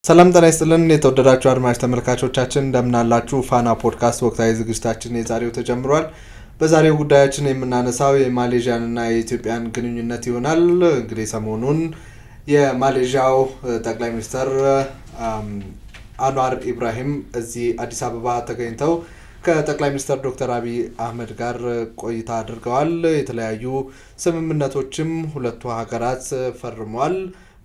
ሰላም ጤና ይስጥልን የተወደዳችሁ አድማጭ ተመልካቾቻችን እንደምን አላችሁ? ፋና ፖድካስት ወቅታዊ ዝግጅታችን የዛሬው ተጀምሯል። በዛሬው ጉዳያችን የምናነሳው የማሌዥያንና የኢትዮጵያን ግንኙነት ይሆናል። እንግዲህ ሰሞኑን የማሌዥያው ጠቅላይ ሚኒስትር አንዋር ኢብራሂም እዚህ አዲስ አበባ ተገኝተው ከጠቅላይ ሚኒስትር ዶክተር አብይ አህመድ ጋር ቆይታ አድርገዋል። የተለያዩ ስምምነቶችም ሁለቱ ሀገራት ፈርመዋል።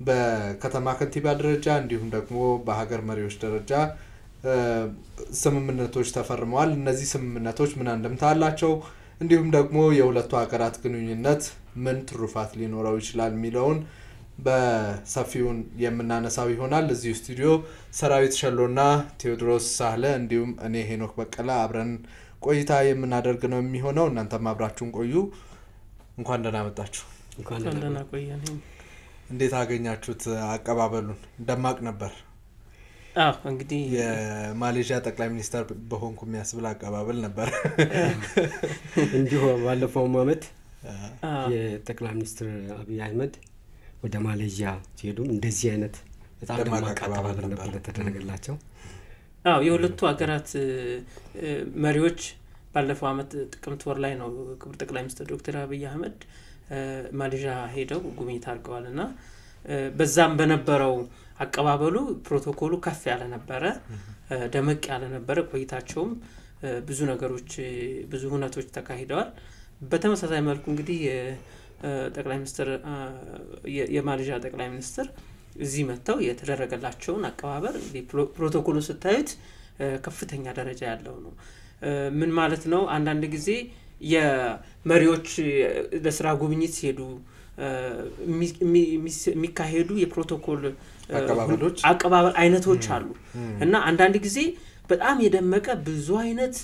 በከተማ ከንቲባ ደረጃ እንዲሁም ደግሞ በሀገር መሪዎች ደረጃ ስምምነቶች ተፈርመዋል። እነዚህ ስምምነቶች ምን አንድምታ አላቸው፣ እንዲሁም ደግሞ የሁለቱ ሀገራት ግንኙነት ምን ትሩፋት ሊኖረው ይችላል የሚለውን በሰፊውን የምናነሳው ይሆናል። እዚህ ስቱዲዮ ሰራዊት ሸሎና ቴዎድሮስ ሳህለ እንዲሁም እኔ ሄኖክ በቀለ አብረን ቆይታ የምናደርግ ነው የሚሆነው። እናንተም አብራችሁን ቆዩ። እንኳን ደህና መጣችሁ። እንኳን ደህና ቆየን። እንዴት አገኛችሁት? አቀባበሉን ደማቅ ነበር። እንግዲህ የማሌዥያ ጠቅላይ ሚኒስትር በሆንኩ የሚያስብል አቀባበል ነበር። እንዲሁ ባለፈው ዓመት የጠቅላይ ሚኒስትር አብይ አህመድ ወደ ማሌዥያ ሲሄዱ እንደዚህ አይነት በጣም ደማቅ አቀባበል ነበር ተደረገላቸው። የሁለቱ ሀገራት መሪዎች ባለፈው ዓመት ጥቅምት ወር ላይ ነው ክቡር ጠቅላይ ሚኒስትር ዶክተር አብይ አህመድ ማሌዥያ ሄደው ጉብኝት አድርገዋል እና በዛም በነበረው አቀባበሉ ፕሮቶኮሉ ከፍ ያለ ነበረ፣ ደመቅ ያለ ነበረ። ቆይታቸውም ብዙ ነገሮች ብዙ ሁነቶች ተካሂደዋል። በተመሳሳይ መልኩ እንግዲህ ጠቅላይ ሚኒስትር የማሌዥያ ጠቅላይ ሚኒስትር እዚህ መጥተው የተደረገላቸውን አቀባበል ፕሮቶኮሉ ስታዩት ከፍተኛ ደረጃ ያለው ነው። ምን ማለት ነው? አንዳንድ ጊዜ የመሪዎች ለስራ ጉብኝት ሲሄዱ የሚካሄዱ የፕሮቶኮል አቀባበል አይነቶች አሉ እና አንዳንድ ጊዜ በጣም የደመቀ ብዙ አይነት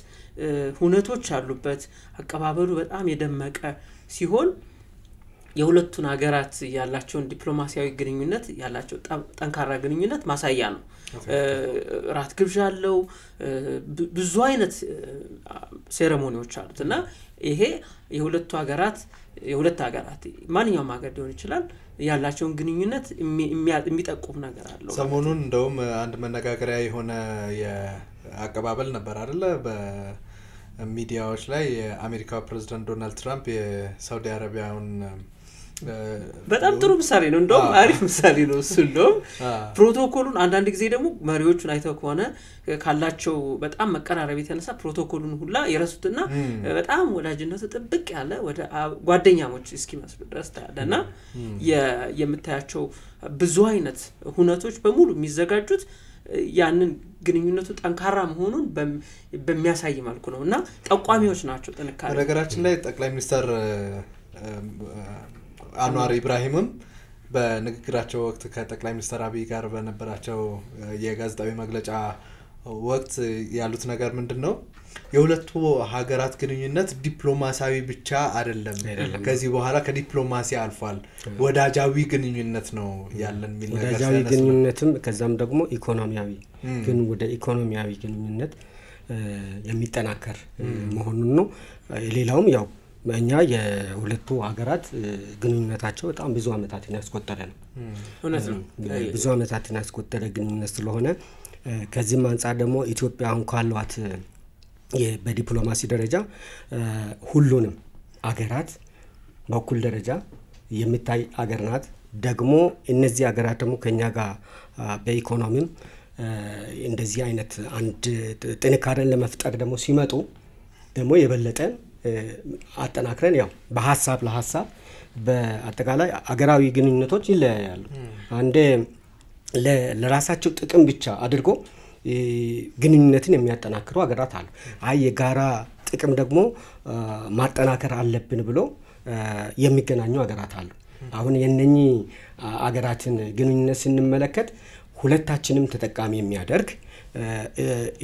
ሁነቶች አሉበት። አቀባበሉ በጣም የደመቀ ሲሆን የሁለቱን ሀገራት ያላቸውን ዲፕሎማሲያዊ ግንኙነት ያላቸው ጠንካራ ግንኙነት ማሳያ ነው። ራት ግብዣ አለው፣ ብዙ አይነት ሴሬሞኒዎች አሉት እና ይሄ የሁለት ሀገራት ማንኛውም ሀገር ሊሆን ይችላል ያላቸውን ግንኙነት የሚጠቁም ነገር አለው። ሰሞኑን እንደውም አንድ መነጋገሪያ የሆነ የአቀባበል ነበር አይደለ? በሚዲያዎች ላይ የአሜሪካው ፕሬዝዳንት ዶናልድ ትራምፕ የሳውዲ አረቢያውን በጣም ጥሩ ምሳሌ ነው። እንደውም አሪፍ ምሳሌ ነው እሱ። እንደውም ፕሮቶኮሉን አንዳንድ ጊዜ ደግሞ መሪዎቹን አይተው ከሆነ ካላቸው በጣም መቀራረብ የተነሳ ፕሮቶኮሉን ሁላ የረሱትና በጣም ወዳጅነቱ ጥብቅ ያለ ወደ ጓደኛሞች እስኪመስሉ ድረስ ታያለና የምታያቸው ብዙ አይነት ሁነቶች በሙሉ የሚዘጋጁት ያንን ግንኙነቱ ጠንካራ መሆኑን በሚያሳይ መልኩ ነው እና ጠቋሚዎች ናቸው ጥንካሬ። በነገራችን ላይ ጠቅላይ ሚኒስትር አንዋር ኢብራሂምም በንግግራቸው ወቅት ከጠቅላይ ሚኒስትር አብይ ጋር በነበራቸው የጋዜጣዊ መግለጫ ወቅት ያሉት ነገር ምንድነው? የሁለቱ ሀገራት ግንኙነት ዲፕሎማሲያዊ ብቻ አይደለም፣ ከዚህ በኋላ ከዲፕሎማሲ አልፏል፣ ወዳጃዊ ግንኙነት ነው ያለን የሚል ነገር ወዳጃዊ ግንኙነትም ከዛም ደግሞ ኢኮኖሚያዊ ግን ወደ ኢኮኖሚያዊ ግንኙነት የሚጠናከር መሆኑን ነው። ሌላውም ያው እኛ የሁለቱ ሀገራት ግንኙነታቸው በጣም ብዙ አመታትን ያስቆጠረ ነው። እውነት ነው። ብዙ አመታትን ያስቆጠረ ግንኙነት ስለሆነ ከዚህም አንጻር ደግሞ ኢትዮጵያ አሁን ካሏት በዲፕሎማሲ ደረጃ ሁሉንም አገራት በኩል ደረጃ የሚታይ አገር ናት። ደግሞ እነዚህ አገራት ደግሞ ከኛ ጋር በኢኮኖሚም እንደዚህ አይነት አንድ ጥንካሬን ለመፍጠር ደግሞ ሲመጡ ደግሞ የበለጠ አጠናክረን ያው በሐሳብ ለሐሳብ በአጠቃላይ አገራዊ ግንኙነቶች ይለያያሉ። አንዴ ለራሳቸው ጥቅም ብቻ አድርጎ ግንኙነትን የሚያጠናክሩ አገራት አሉ። የጋራ ጥቅም ደግሞ ማጠናከር አለብን ብሎ የሚገናኙ አገራት አሉ። አሁን የነኚህ አገራትን ግንኙነት ስንመለከት ሁለታችንም ተጠቃሚ የሚያደርግ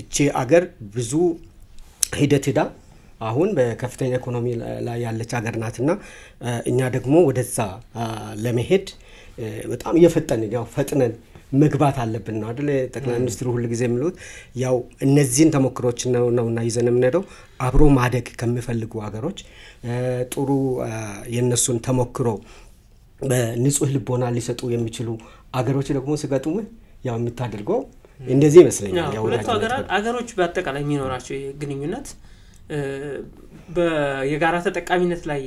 እቺ አገር ብዙ ሂደት ሄዳ አሁን በከፍተኛ ኢኮኖሚ ላይ ያለች ሀገር ናትና እኛ ደግሞ ወደዛ ለመሄድ በጣም ፈጥነን መግባት አለብን ነው አይደል? ጠቅላይ ሚኒስትሩ ሁሉ ጊዜ የሚሉት ያው እነዚህን ተሞክሮች ነውና ይዘን የምንሄደው አብሮ ማደግ ከሚፈልጉ ሀገሮች ጥሩ የነሱን ተሞክሮ በንጹህ ልቦና ሊሰጡ የሚችሉ አገሮች ደግሞ ሲገጥሙ ያው የምታደርገው እንደዚህ ይመስለኛል። ያው ሁለቱ አገሮች በአጠቃላይ የሚኖራቸው ግንኙነት የጋራ ተጠቃሚነት ላይ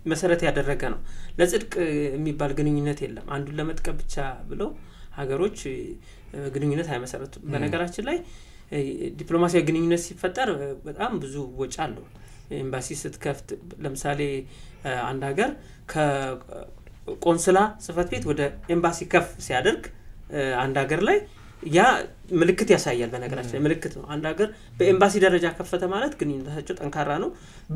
መሰረት ያደረገ ነው። ለጽድቅ የሚባል ግንኙነት የለም። አንዱን ለመጥቀም ብቻ ብለው ሀገሮች ግንኙነት አይመሰረቱም። በነገራችን ላይ ዲፕሎማሲያዊ ግንኙነት ሲፈጠር በጣም ብዙ ወጪ አለው። ኤምባሲ ስትከፍት ለምሳሌ አንድ ሀገር ከቆንስላ ጽህፈት ቤት ወደ ኤምባሲ ከፍ ሲያደርግ አንድ ሀገር ላይ ያ ምልክት ያሳያል። በነገራችን ላይ ምልክት ነው። አንድ ሀገር በኤምባሲ ደረጃ ከፈተ ማለት ግንኙነታቸው ጠንካራ ነው።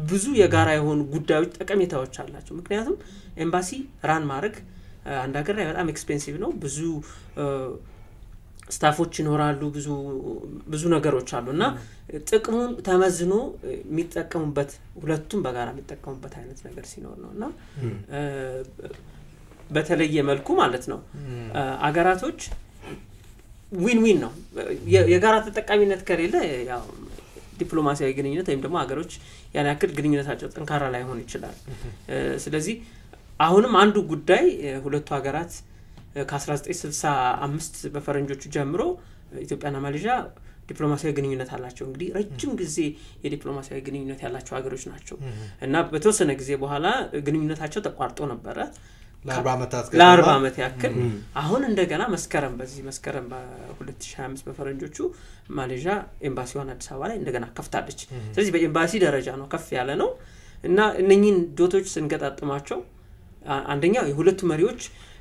ብዙ የጋራ የሆኑ ጉዳዮች ጠቀሜታዎች አላቸው። ምክንያቱም ኤምባሲ ራን ማድረግ አንድ ሀገር ላይ በጣም ኤክስፔንሲቭ ነው። ብዙ ስታፎች ይኖራሉ፣ ብዙ ነገሮች አሉ እና ጥቅሙን ተመዝኖ የሚጠቀሙበት ሁለቱም በጋራ የሚጠቀሙበት አይነት ነገር ሲኖር ነው እና በተለየ መልኩ ማለት ነው አገራቶች ዊን ዊን ነው። የጋራ ተጠቃሚነት ከሌለ ያው ዲፕሎማሲያዊ ግንኙነት ወይም ደግሞ ሀገሮች ያን ያክል ግንኙነታቸው ጠንካራ ላይሆን ይችላል። ስለዚህ አሁንም አንዱ ጉዳይ ሁለቱ ሀገራት ከ1965 በፈረንጆቹ ጀምሮ ኢትዮጵያና ማሌዥያ ዲፕሎማሲያዊ ግንኙነት አላቸው። እንግዲህ ረጅም ጊዜ የዲፕሎማሲያዊ ግንኙነት ያላቸው ሀገሮች ናቸው እና በተወሰነ ጊዜ በኋላ ግንኙነታቸው ተቋርጦ ነበረ ለ40 ዓመት ያክል። አሁን እንደገና በዚህ መስከረም በ2025 በፈረንጆቹ ማሌዥያ ኤምባሲዋን አዲስ አበባ ላይ እንደገና ከፍታለች። ስለዚህ በኤምባሲ ደረጃ ነው ከፍ ያለ ነው እና እነኚህን ዶቶች ስንገጣጥማቸው አንደኛው የሁለቱ መሪዎች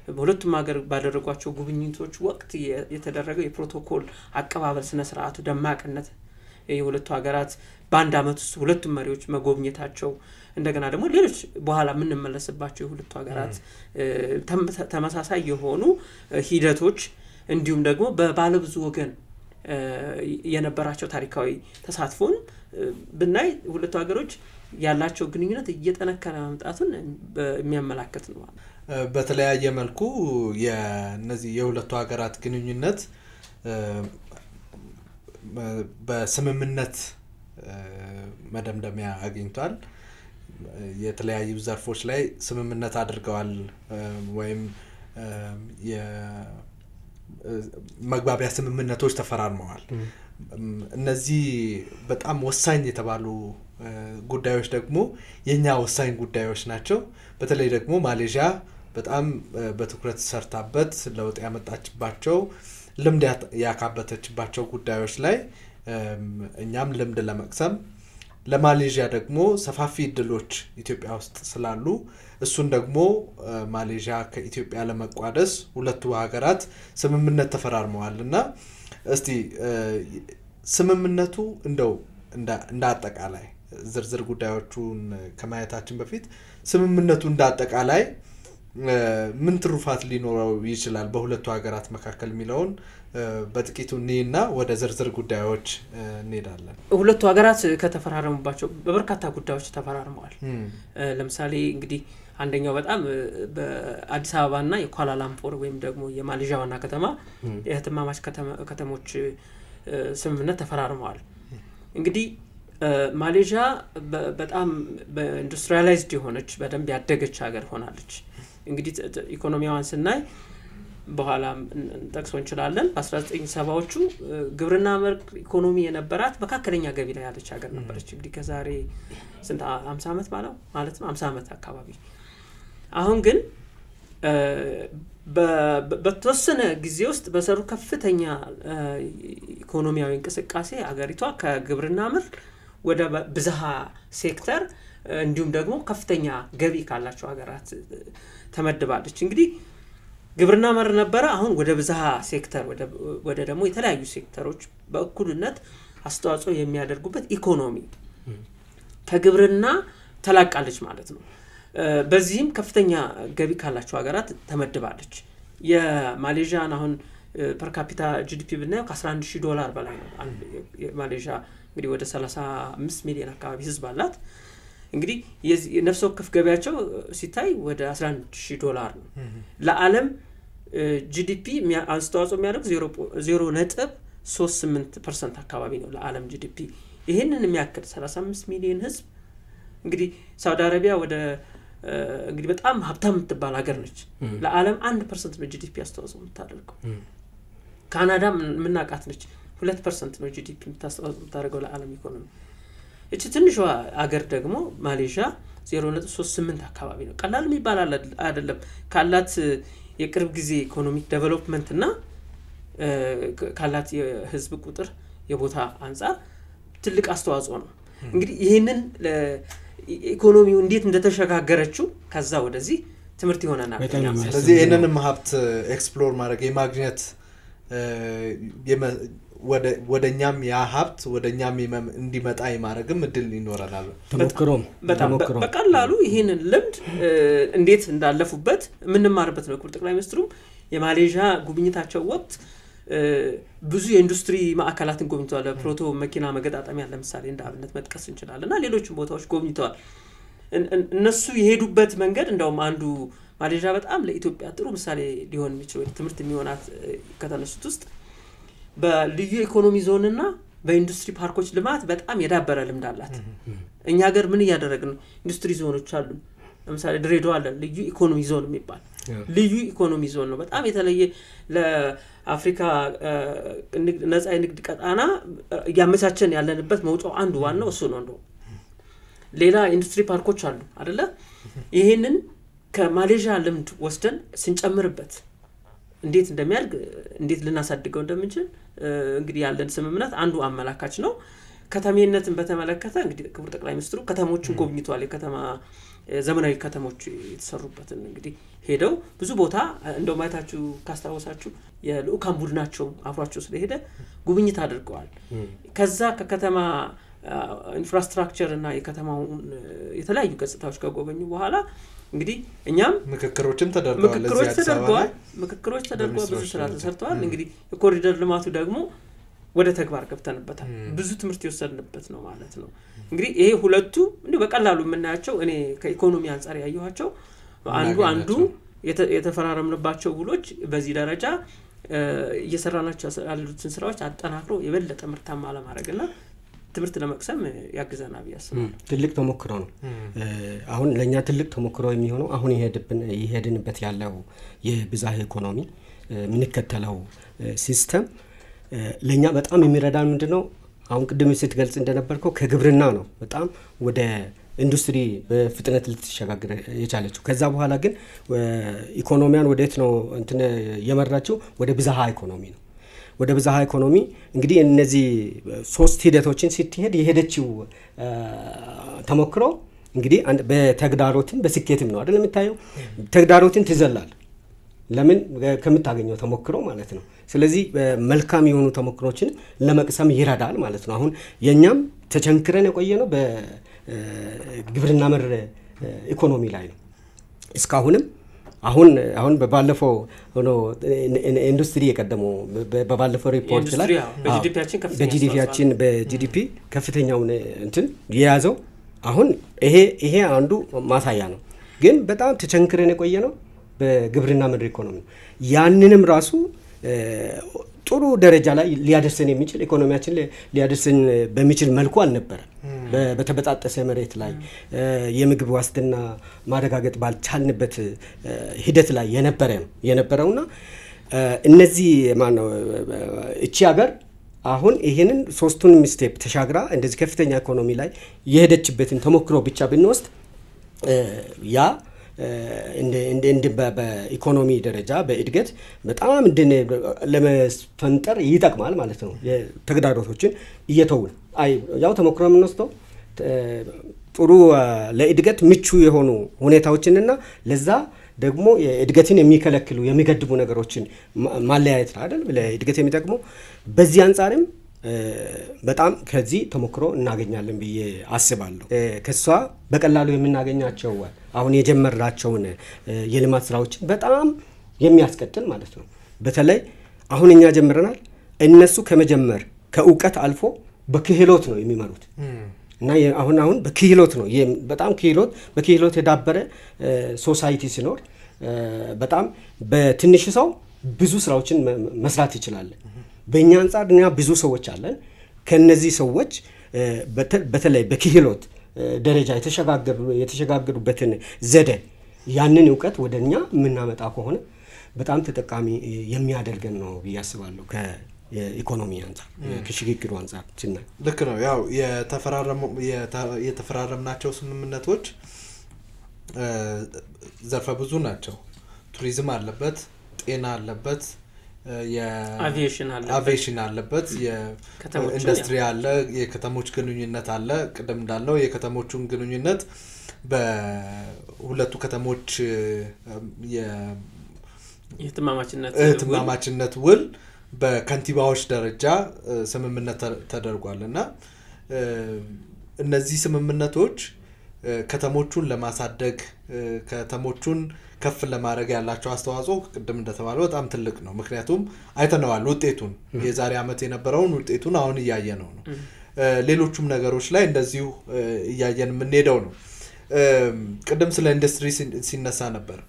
በሁለቱም ሀገር ባደረጓቸው ጉብኝቶች ወቅት የተደረገው የፕሮቶኮል አቀባበል ስነ ስርዓቱ ደማቅነት፣ የሁለቱ ሀገራት በአንድ አመት ውስጥ ሁለቱም መሪዎች መጎብኘታቸው፣ እንደገና ደግሞ ሌሎች በኋላ የምንመለስባቸው የሁለቱ ሀገራት ተመሳሳይ የሆኑ ሂደቶች እንዲሁም ደግሞ በባለብዙ ወገን የነበራቸው ታሪካዊ ተሳትፎን ብናይ ሁለቱ ሀገሮች ያላቸው ግንኙነት እየጠነከረ መምጣቱን የሚያመላክት ነው። በተለያየ መልኩ የነዚህ የሁለቱ ሀገራት ግንኙነት በስምምነት መደምደሚያ አግኝቷል። የተለያዩ ዘርፎች ላይ ስምምነት አድርገዋል ወይም የመግባቢያ ስምምነቶች ተፈራርመዋል። እነዚህ በጣም ወሳኝ የተባሉ ጉዳዮች ደግሞ የኛ ወሳኝ ጉዳዮች ናቸው። በተለይ ደግሞ ማሌዥያ በጣም በትኩረት ሰርታበት ለውጥ ያመጣችባቸው ልምድ ያካበተችባቸው ጉዳዮች ላይ እኛም ልምድ ለመቅሰም ለማሌዥያ ደግሞ ሰፋፊ እድሎች ኢትዮጵያ ውስጥ ስላሉ እሱን ደግሞ ማሌዥያ ከኢትዮጵያ ለመቋደስ ሁለቱ ሀገራት ስምምነት ተፈራርመዋል እና እስቲ ስምምነቱ እንደው እንደ አጠቃላይ ዝርዝር ጉዳዮቹን ከማየታችን በፊት ስምምነቱ እንደ አጠቃላይ ምን ትሩፋት ሊኖረው ይችላል በሁለቱ ሀገራት መካከል የሚለውን በጥቂቱ እኔና ወደ ዝርዝር ጉዳዮች እንሄዳለን። ሁለቱ ሀገራት ከተፈራረሙባቸው በበርካታ ጉዳዮች ተፈራርመዋል። ለምሳሌ እንግዲህ አንደኛው በጣም በአዲስ አበባና የኳላላምፖር ወይም ደግሞ የማሌዥያ ዋና ከተማ የህትማማች ከተሞች ስምምነት ተፈራርመዋል። እንግዲህ ማሌዥያ በጣም በኢንዱስትሪያላይዝድ የሆነች በደንብ ያደገች ሀገር ሆናለች። እንግዲህ ኢኮኖሚዋን ስናይ በኋላ ጠቅሶ እንችላለን። በ1970ዎቹ ግብርና መር ኢኮኖሚ የነበራት መካከለኛ ገቢ ላይ ያለች ሀገር ነበረች። እንግዲህ ከዛሬ ስንት 50 ዓመት ማለት ነው 50 ዓመት አካባቢ። አሁን ግን በተወሰነ ጊዜ ውስጥ በሰሩ ከፍተኛ ኢኮኖሚያዊ እንቅስቃሴ አገሪቷ ከግብርና ምር ወደ ብዝሃ ሴክተር እንዲሁም ደግሞ ከፍተኛ ገቢ ካላቸው ሀገራት ተመድባለች። እንግዲህ ግብርና መር ነበረ፣ አሁን ወደ ብዝሃ ሴክተር ወደ ደግሞ የተለያዩ ሴክተሮች በእኩልነት አስተዋጽኦ የሚያደርጉበት ኢኮኖሚ ከግብርና ተላቃለች ማለት ነው። በዚህም ከፍተኛ ገቢ ካላቸው ሀገራት ተመድባለች። የማሌዥያን አሁን ፐር ካፒታ ጂዲፒ ብናየው $11,000 በላይ ነው። ማሌዥያ እንግዲህ ወደ 35 ሚሊዮን አካባቢ ህዝብ አላት። እንግዲህ የነፍስ ወከፍ ገቢያቸው ሲታይ ወደ $11,000 ነው። ለዓለም ጂዲፒ አስተዋጽኦ የሚያደርግ 0.38% አካባቢ ነው ለዓለም ጂዲፒ። ይህንን የሚያክል 35 ሚሊዮን ህዝብ እንግዲህ ሳውዲ አረቢያ ወደ እንግዲህ በጣም ሀብታም የምትባል ሀገር ነች። ለዓለም 1% ነው ጂዲፒ አስተዋጽኦ የምታደርገው። ካናዳ ምናቃት ነች 2% ነው ጂዲፒ የምታደርገው ለዓለም ኢኮኖሚ። እቺ ትንሿ ሀገር ደግሞ ማሌዥያ 0.38 አካባቢ ነው። ቀላል የሚባል አይደለም። ካላት የቅርብ ጊዜ ኢኮኖሚክ ዴቨሎፕመንት እና ካላት የህዝብ ቁጥር የቦታ አንፃር ትልቅ አስተዋጽኦ ነው። እንግዲህ ይህንን ኢኮኖሚው እንዴት እንደተሸጋገረችው ከዛ ወደዚህ ትምህርት ይሆነናል። ስለዚህ ይህንንም ሀብት ኤክስፕሎር ማድረግ የማግኘት ወደኛም ያ ሀብት ወደኛም እንዲመጣ የማድረግም እድል ይኖረናል። ተሞክሮም በቀላሉ ይህንን ልምድ እንዴት እንዳለፉበት የምንማርበት ነው። ክቡር ጠቅላይ ሚኒስትሩም የማሌዥያ ጉብኝታቸው ወቅት ብዙ የኢንዱስትሪ ማዕከላትን ጎብኝተዋል። ፕሮቶ መኪና መገጣጠሚያ ለምሳሌ እንደ አብነት መጥቀስ እንችላለን እና ሌሎችም ቦታዎች ጎብኝተዋል። እነሱ የሄዱበት መንገድ እንደውም አንዱ ማሌዥያ በጣም ለኢትዮጵያ ጥሩ ምሳሌ ሊሆን የሚችል ወይ ትምህርት የሚሆናት ከተነሱት ውስጥ በልዩ ኢኮኖሚ ዞንና በኢንዱስትሪ ፓርኮች ልማት በጣም የዳበረ ልምድ አላት። እኛ ሀገር ምን እያደረግን ነው? ኢንዱስትሪ ዞኖች አሉ። ለምሳሌ ድሬዳዋ አለ ልዩ ኢኮኖሚ ዞን የሚባል ልዩ ኢኮኖሚ ዞን ነው። በጣም የተለየ ለአፍሪካ ነፃ የንግድ ቀጣና እያመቻቸን ያለንበት መውጫው አንዱ ዋናው እሱ ነው። እንደው ሌላ ኢንዱስትሪ ፓርኮች አሉ አይደለ? ይሄንን ከማሌዥያ ልምድ ወስደን ስንጨምርበት እንዴት እንደሚያድግ እንዴት ልናሳድገው እንደምንችል እንግዲህ ያለን ስምምነት አንዱ አመላካች ነው። ከተሜነትን በተመለከተ እንግዲህ ክቡር ጠቅላይ ሚኒስትሩ ከተሞችን ጎብኝቷል። የከተማ ዘመናዊ ከተሞች የተሰሩበትን እንግዲህ ሄደው ብዙ ቦታ እንደው ማየታችሁ ካስታወሳችሁ የልኡካን ቡድናቸው አብሯቸው ስለሄደ ጉብኝት አድርገዋል። ከዛ ከከተማ ኢንፍራስትራክቸር እና የከተማውን የተለያዩ ገጽታዎች ከጎበኙ በኋላ እንግዲህ እኛም ምክክሮች ተደርገዋል። ብዙ ስራ ተሰርተዋል። እንግዲህ የኮሪደር ልማቱ ደግሞ ወደ ተግባር ገብተንበታል። ብዙ ትምህርት የወሰድንበት ነው ማለት ነው። እንግዲህ ይሄ ሁለቱ እንዲሁ በቀላሉ የምናያቸው እኔ ከኢኮኖሚ አንፃር ያየኋቸው አንዱ የተፈራረምንባቸው ውሎች በዚህ ደረጃ እየሰራናቸው ያሉትን ስራዎች አጠናክሮ የበለጠ ምርታማ ለማድረግና ትምህርት ለመቅሰም ያግዘናል ብዬ አስባለሁ። ትልቅ ተሞክሮ ነው። አሁን ለኛ ትልቅ ተሞክሮ የሚሆነው አሁን ይሄድንበት ያለው የብዝሃ ኢኮኖሚ የምንከተለው ሲስተም ለኛ በጣም የሚረዳን ምንድነው? አሁን ቅድም ስትገልጽ እንደነበርከው ከግብርና ነው በጣም ወደ ኢንዱስትሪ በፍጥነት ልትሸጋገር የቻለችው። ከዛ በኋላ ግን ኢኮኖሚያን ወዴት ነው እንትን የመራችው? ወደ ብዝሃ ኢኮኖሚ ነው። ወደ ብዝሃ ኢኮኖሚ እንግዲህ እነዚህ 3 ሂደቶችን ስትሄድ የሄደችው ተሞክሮ እንግዲህ በተግዳሮትም በስኬትም ነው አይደል የምታየው። ተግዳሮትን ትዘላል። ለምን? ከምታገኘው ተሞክሮ ማለት ነው። ስለዚህ መልካም የሆኑ ተሞክሮችን ለመቅሰም ይረዳል ማለት ነው። አሁን የኛም ተቸንክረን የቆየ ነው በግብርና መር ኢኮኖሚ ላይ ነው እስካሁንም። አሁን በባለፈው ሆኖ ኢንዱስትሪ የቀደመው በባለፈው ሪፖርት ላይ በጂዲፒያችን በጂዲፒ ከፍተኛውን እንትን የያዘው አሁን ይሄ አንዱ ማሳያ ነው። ግን በጣም ተቸንክረን የቆየ ነው በግብርና ምድር ኢኮኖሚ። ያንንም ራሱ ጥሩ ደረጃ ላይ ሊያደርሰን የሚችል ኢኮኖሚያችን ሊያደርሰን በሚችል መልኩ አልነበረም። በተበጣጠሰ መሬት ላይ የምግብ ዋስትና ማረጋገጥ ባልቻልንበት ሂደት ላይ የነበረውና እነዚህ ማነው እቺ ሀገር አሁን ይሄንን 3ቱን ስቴፕ ተሻግራ እንደዚህ ከፍተኛ ኢኮኖሚ ላይ የሄደችበትን ተሞክሮ ብቻ ብንወስድ ያ እንደ በኢኮኖሚ ደረጃ በእድገት በጣም ለመስፈንጠር ይጠቅማል ማለት ነው። የተግዳሮቶችን እየተውን ያው ተሞክሮ የምንወስደው ጥሩ ለእድገት ምቹ የሆኑ ሁኔታዎችንና ለዛ ደግሞ የእድገትን የሚከለክሉ የሚገድቡ ነገሮችን ማለያየት አይደል ለእድገት የሚጠቅመው። በዚህ አንፃርም በጣም ከዚህ ተሞክሮ እናገኛለን ብዬ አስባለሁ። ከሷ በቀላሉ የምናገኛቸው አሁን የጀመራቸውን የልማት ስራዎችን በጣም የሚያስቀጥል ማለት ነው። በተለይ አሁን እኛ ጀምረናል፣ እነሱ ከመጀመር ከእውቀት አልፎ በክህሎት ነው የሚመሩት እና አሁን በክህሎት ነው በጣም በክህሎት የዳበረ ሶሳይቲ ሲኖር በጣም በትንሽ ሰው ብዙ ስራዎችን መስራት ይችላል። በእኛ አንጻር እኛ ብዙ ሰዎች አለን። ከነዚህ ሰዎች በተለይ በክህሎት ደረጃ የተሸጋገሩበትን ዘዴ ያንን እውቀት ወደ እኛ የምናመጣ ከሆነ በጣም ተጠቃሚ የሚያደርገን ነው ብዬ አስባለሁ። ከኢኮኖሚ አንጻር ከሽግግሩ አንጻር ስናይ ልክ ነው። ያው የተፈራረምናቸው ስምምነቶች ዘርፈ ብዙ ናቸው። ቱሪዝም አለበት፣ ጤና አለበት፣ የአቪዬሽን አለበት፣ የኢንዱስትሪ አለ፣ የከተሞች ግንኙነት አለ። ቅድም እንዳልነው የከተሞቹን ግንኙነት በሁለቱ ከተሞች የእህትማማችነት ውል በከንቲባዎች ደረጃ ስምምነት ተደርጓል እና እነዚህ ስምምነቶች ከተሞቹን ለማሳደግ ከተሞቹን ከፍ ለማድረግ ያላቸው አስተዋጽኦ ቅድም እንደተባለው በጣም ትልቅ ነው። ምክንያቱም አይተነዋል ውጤቱን፣ የዛሬ ዓመት የነበረውን ውጤቱን አሁን እያየነው ነው። ሌሎቹም ነገሮች ላይ እንደዚሁ እያየን የምንሄደው ነው። ቅድም ስለ ኢንዱስትሪ ሲነሳ ነበር።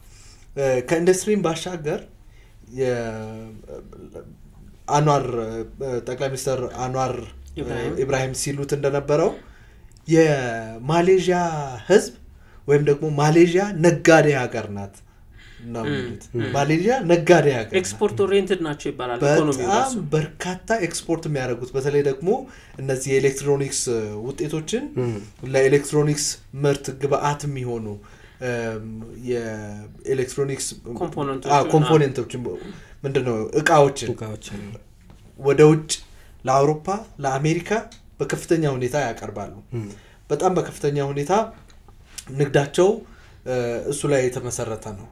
ከኢንዱስትሪም ባሻገር ጠቅላይ ሚኒስትር አንዋር ኢብራሂም ሲሉት እንደነበረው የማሌዥያ ህዝብ ወይም ደግሞ ማሌዥያ ነጋዴ ሀገር ናት ነው የሚሉት። ማሌዥያ ነጋዴ ሀገር ኤክስፖርት ኦሪየንትድ ናቸው ይባላል። በጣም በርካታ ኤክስፖርት የሚያደርጉት በተለይ ደግሞ እነዚህ የኤሌክትሮኒክስ ውጤቶችን ለኤሌክትሮኒክስ ምርት ግብአት የሚሆኑ የኤሌክትሮኒክስ ኮምፖኔንቶች ምንድነው እቃዎችን ወደ ውጭ ለአውሮፓ ለአሜሪካ በከፍተኛ ሁኔታ ያቀርባሉ። በጣም በከፍተኛ ሁኔታ ንግዳቸው እሱ ላይ የተመሰረተ ነው።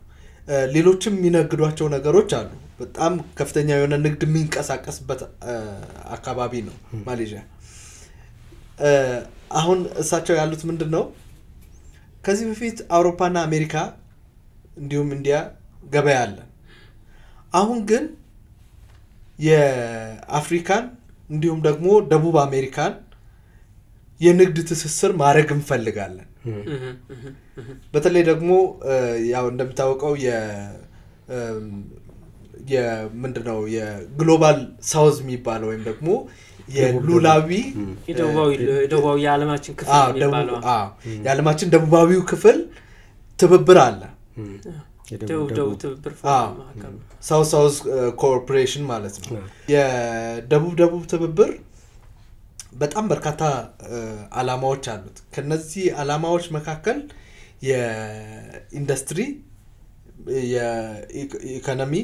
ሌሎችም የሚነግዷቸው ነገሮች አሉ። በጣም ከፍተኛ የሆነ ንግድ የሚንቀሳቀስበት አካባቢ ነው ማሌዥያ። አሁን እሳቸው ያሉት ምንድን ነው? ከዚህ በፊት አውሮፓና አሜሪካ እንዲሁም ኢንዲያ ገበያ አለን። አሁን ግን የአፍሪካን እንዲሁም ደግሞ ደቡብ አሜሪካን የንግድ ትስስር ማድረግ እንፈልጋለን። በተለይ ደግሞ ያው እንደሚታወቀው ምንድነው የግሎባል ሳውዝ የሚባለው ወይም ደግሞ የሉላዊ ደቡባዊ የዓለማችን ክፍል የሚባለው የዓለማችን ደቡባዊው ክፍል ትብብር አለ። ሳውዝ ሳውዝ ኮኦፕሬሽን ማለት ነው። የደቡብ ትብብር በጣም በርካታ አላማዎች አሉት። ከነዚህ አላማዎች መካከል የኢንዱስትሪ፣ የኢኮኖሚ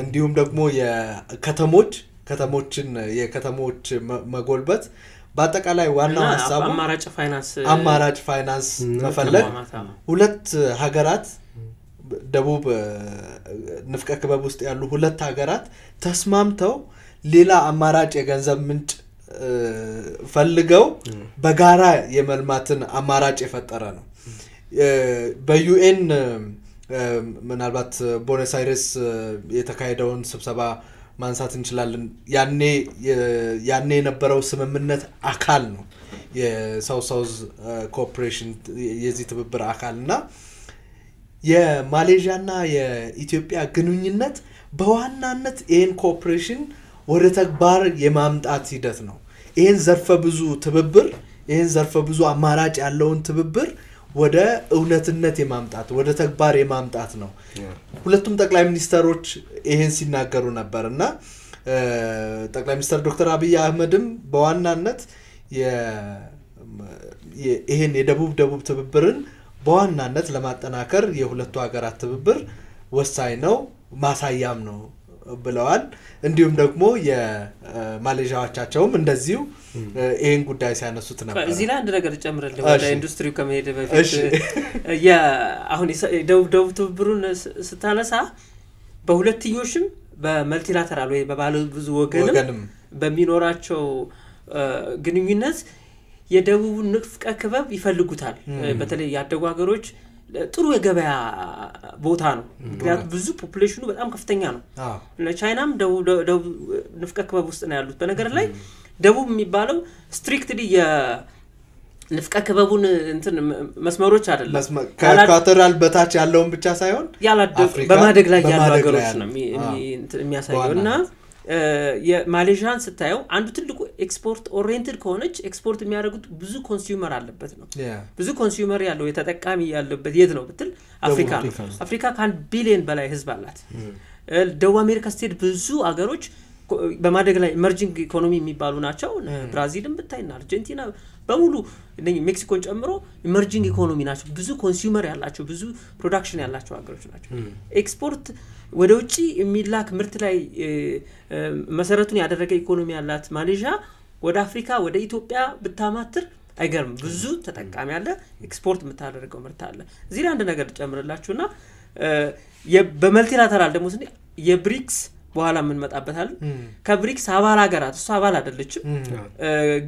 እንዲሁም ደግሞ የከተሞች መጎልበት በአጠቃላይ ዋናው ሀሳቡ አማራጭ ፋይናንስ መፈለግ። ሁለት ሀገራት ደቡብ ንፍቀ ክበብ ውስጥ ያሉ ሁለት ሀገራት ተስማምተው ሌላ አማራጭ የገንዘብ ምንጭ ፈልገው በጋራ የመልማትን አማራጭ የፈጠረ ነው። በዩኤን ምናልባት ቦነስ አይረስ የተካሄደውን ስብሰባ ማንሳት እንችላለን። ያኔ የነበረው ስምምነት አካል ነው የሳውዝ ሳውዝ ኮኦፕሬሽን የዚህ ትብብር አካል እና የማሌዥያና የኢትዮጵያ ግንኙነት በዋናነት ይህን ኮኦፕሬሽን ወደ ተግባር የማምጣት ሂደት ነው። ይህን ዘርፈ ብዙ አማራጭ ያለውን ትብብር ወደ እውነትነት የማምጣት ወደ ተግባር የማምጣት ነው። ሁለቱም ጠቅላይ ሚኒስተሮች ይህን ሲናገሩ ነበር እና ጠቅላይ ሚኒስተር ዶክተር አብይ አህመድም በዋናነት ይህን የደቡብ ትብብርን በዋናነት ለማጠናከር የሁለቱ ሀገራት ትብብር ወሳኝ ነው ማሳያም ነው ብለዋል። እንዲሁም ደግሞ የማሌዥያዎቻቸውም እንደዚሁ ይህን ጉዳይ ሲያነሱት ነበር። እዚህ ላይ አንድ ነገር ጨምረልህ ወደ ኢንዱስትሪው ከመሄድ በፊት አሁን ደቡብ ትብብሩን ስታነሳ በሁለትዮሽም በመልቲላተራል ወይ በባለ ብዙ ወገንም በሚኖራቸው ግንኙነት የደቡብ ንፍቀ ክበብ ይፈልጉታል። በተለይ ያደጉ ሀገሮች ጥሩ የገበያ ቦታ ነው። ምክንያቱም ብዙ ፖፑሌሽኑ በጣም ከፍተኛ ነው። ቻይናም ደቡብ ንፍቀ ክበብ ውስጥ ነው ያሉት። በነገር ላይ ደቡብ የሚባለው ስትሪክትሊ የንፍቀ ክበቡን መስመሮች አይደለም፣ ከኢኳቶራል በታች ያለውን ብቻ ሳይሆን በማደግ ላይ ያሉ ሀገሮች ነው የሚያሳየው እና የማሌዥያን ስታየው አንዱ ትልቁ ኤክስፖርት ኦሪየንትድ ከሆነች ኤክስፖርት የሚያደርጉት ብዙ ኮንሱመር አለበት ነው። ብዙ ኮንሱመር ያለው የተጠቃሚ ያለበት የት ነው ብትል አፍሪካ ነው። አፍሪካ ከ1 ቢሊዮን በላይ ህዝብ አላት። ደቡብ አሜሪካ ስትሄድ ብዙ አገሮች በማደግ ላይ ኢመርጂንግ ኢኮኖሚ የሚባሉ ናቸው። ብራዚልን ብታይና አርጀንቲና በሙሉ ሜክሲኮን ጨምሮ ኢመርጂንግ ኢኮኖሚ ናቸው። ብዙ ኮንሱመር ያላቸው ብዙ ፕሮዳክሽን ያላቸው ሀገሮች ናቸው። ኤክስፖርት ወደ ውጪ የሚላክ ምርት ላይ መሰረቱን ያደረገ ኢኮኖሚ ያላት ማሌዥያ ወደ አፍሪካ ወደ ኢትዮጵያ ብታማትር አይገርም። ብዙ ተጠቃሚ አለ። ኤክስፖርት የምታደርገው ምርት አለ። እዚህ ላይ አንድ ነገር ጨምርላችሁና በመልቲላተራል ደግሞ የብሪክስ በኋላ የምንመጣበታል። ከብሪክስ አባል ሀገራት እሱ አባል አይደለችም፣